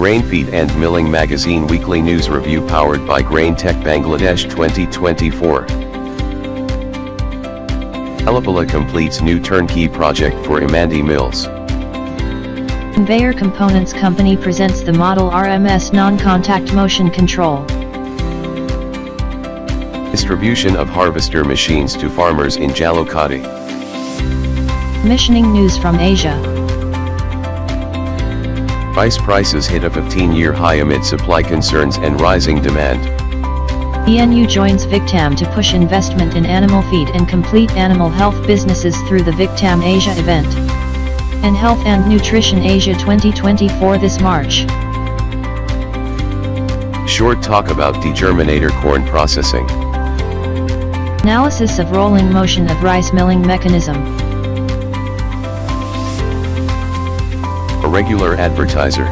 Grain Feed and Milling Magazine Weekly News Review powered by Grain Tech Bangladesh 2024. Alabala completes new turnkey project for Imandi Mills. Conveyor Components Company presents the Model RMS non-contact motion control. Distribution of harvester machines to farmers in Jalokati. Commissioning news from Asia. Rice prices hit a 15-year high amid supply concerns and rising demand. ENU joins Victam to push investment in animal feed and complete animal health businesses through the Victam Asia event. And Health and Nutrition Asia 2024 this March. Short talk about degerminator corn processing. Analysis of rolling motion of rice milling mechanism. A regular advertiser.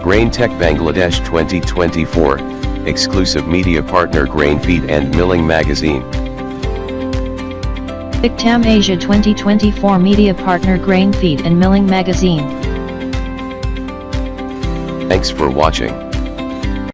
Grain Tech Bangladesh 2024, exclusive media partner Grain Feed and Milling Magazine. Victam Asia 2024 media partner Grain Feed and Milling Magazine. Thanks for watching.